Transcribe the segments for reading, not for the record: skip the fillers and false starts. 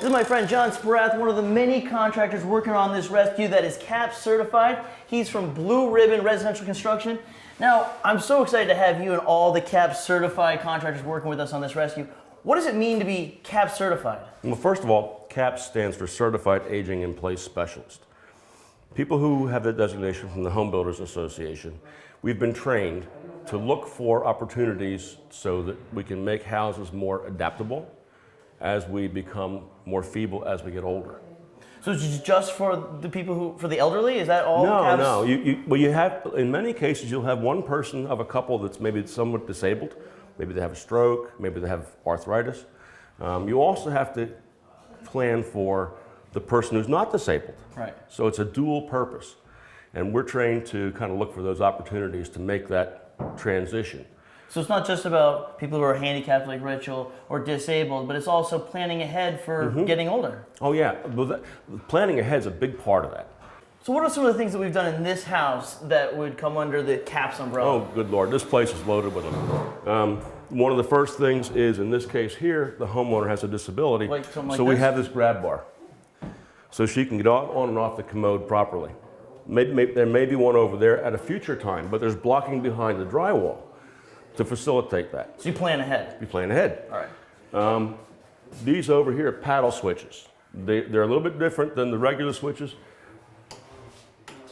This is my friend John Sparath, one of the many contractors working on this rescue that is CAPS certified. He's from Blue Ribbon Residential Construction. Now, I'm so excited to have you and all the CAPS certified contractors working with us on this rescue. What does it mean to be CAPS certified? Well, first of all, CAPS stands for Certified Aging in Place Specialist. People who have that designation from the Home Builders Association, we've been trained to look for opportunities so that we can make houses more adaptable as we become more feeble as we get older. So it's just for the people who, for the elderly? Is that all CAPS? No. Well, you have, in many cases, you'll have one person of a couple that's maybe somewhat disabled. Maybe they have a stroke, maybe they have arthritis. You also have to plan for the person who's not disabled. Right. So it's a dual purpose. And we're trained to kind of look for those opportunities to make that transition. So it's not just about people who are handicapped like Rachel or disabled, but it's also planning ahead for getting older. Oh yeah, well, planning ahead is a big part of that. So what are some of the things that we've done in this house that would come under the CAPS umbrella? Oh, good Lord, this place is loaded with them. One of the first things is, in this case here, the homeowner has a disability, Like something like so we this? have this grab bar. So she can get on and off the commode properly. There may be one over there at a future time, but there's blocking behind the drywall to facilitate that. So you plan ahead. We plan ahead. All right. These over here are paddle switches. They're a little bit different than the regular switches.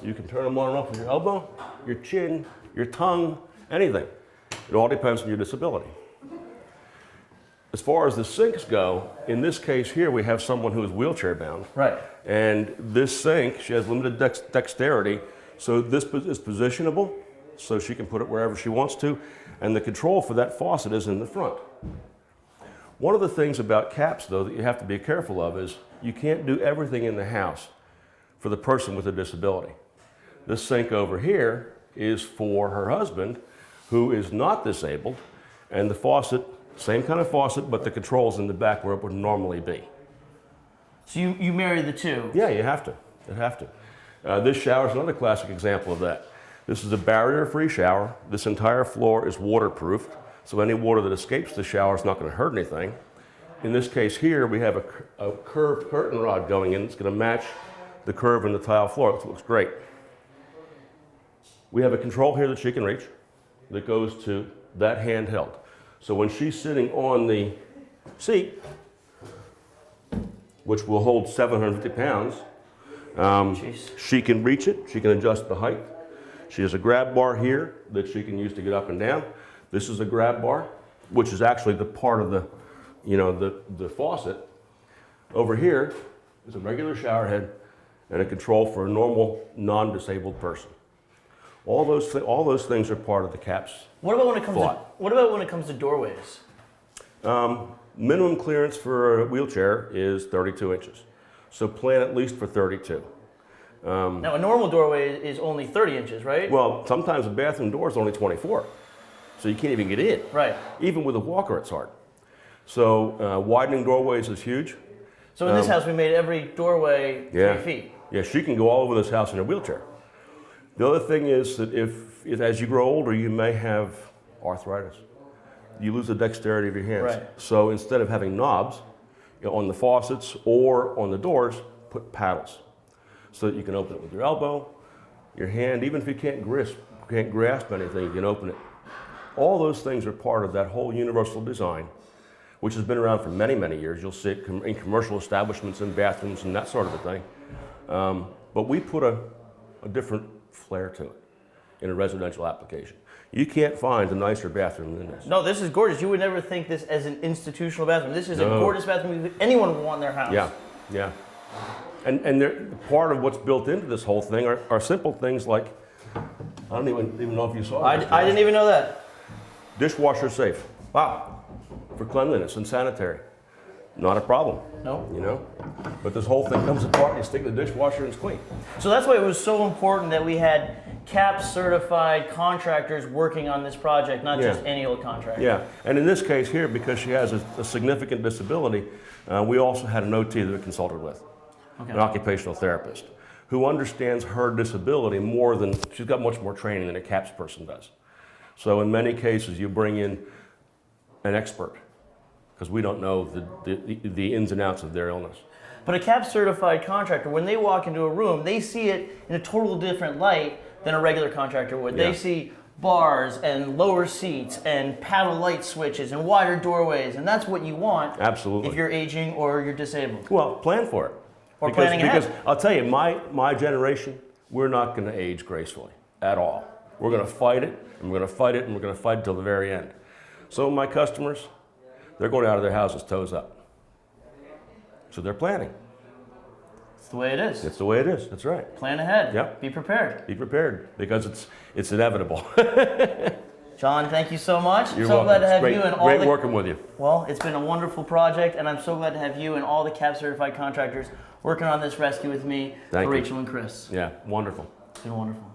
You can turn them on and off with your elbow, your chin, your tongue, anything. It all depends on your disability. As far as the sinks go, in this case here, we have someone who is wheelchair bound. Right. And this sink, she has limited dexterity, so this is positionable, so she can put it wherever she wants to, and the control for that faucet is in the front. One of the things about CAPS, though, that you have to be careful of is you can't do everything in the house for the person with a disability. This sink over here is for her husband, who is not disabled, and the faucet, same kind of faucet, but the control's in the back where it would normally be. So you marry the two. Yeah, you have to. You have to. This shower is another classic example of that. This is a barrier-free shower. This entire floor is waterproof, so any water that escapes the shower is not going to hurt anything. In this case here, we have a curved curtain rod going in. It's going to match the curve in the tile floor. It looks great. We have a control here that she can reach that goes to that handheld. So when she's sitting on the seat, which will hold 750 pounds, she can reach it, she can adjust the height. She has a grab bar here that she can use to get up and down. This is a grab bar, which is actually the part of the, the faucet. Over here is a regular shower head and a control for a normal, non-disabled person. All those things are part of the CAPS. What about when it comes to doorways? Minimum clearance for a wheelchair is 32 inches. So plan at least for 32. Now a normal doorway is only 30 inches, right? Well, sometimes a bathroom door is only 24. So you can't even get in. Right. Even with a walker, it's hard. So widening doorways is huge. So in this house, we made every doorway 3 feet. Yeah, she can go all over this house in a wheelchair. The other thing is that if as you grow older, you may have arthritis. You lose the dexterity of your hands. Right. So instead of having knobs on the faucets or on the doors, put paddles so that you can open it with your elbow, your hand. Even if you can't grasp anything, you can open it. All those things are part of that whole universal design, which has been around for many, many years. You'll see it in commercial establishments and bathrooms and that sort of a thing. But we put a different flair to it in a residential application. You can't find a nicer bathroom than this. No, this is gorgeous. You would never think this as an institutional bathroom. This is a gorgeous bathroom anyone would want in their house. Yeah, yeah. And part of what's built into this whole thing are simple things like, I don't even know if you saw this. I didn't even know that. Dishwasher safe. Wow. For cleanliness and sanitary. Not a problem. No. But this whole thing comes apart, you stick in the dishwasher and it's clean. So that's why it was so important that we had CAPS certified contractors working on this project, not just any old contractor. Yeah, and in this case here, because she has a significant disability, we also had an OT that we consulted with, an occupational therapist, who understands her disability more than, she's got much more training than a CAPS person does. So in many cases, you bring in an expert because we don't know the ins and outs of their illness. But a CAP certified contractor, when they walk into a room, they see it in a total different light than a regular contractor would. Yeah. They see bars and lower seats and paddle light switches and wider doorways, and that's what you want. Absolutely. If you're aging or you're disabled. Well, plan for it. Or planning ahead. Because I'll tell you, my generation, we're not going to age gracefully at all. We're going to fight it, and we're going to fight it, and we're going to fight it till the very end. So my customers, they're going out of their houses toes up. So they're planning. It's the way it is. It's the way it is. That's right. Plan ahead. Yep. Be prepared. Be prepared because it's inevitable. John, thank you so much. You're so welcome. glad to have Great, you and all great the working with you. Well, it's been a wonderful project, and I'm so glad to have you and all the CAP certified contractors working on this rescue with me, Thank you. Rachel and Chris. Yeah, wonderful. It's been wonderful.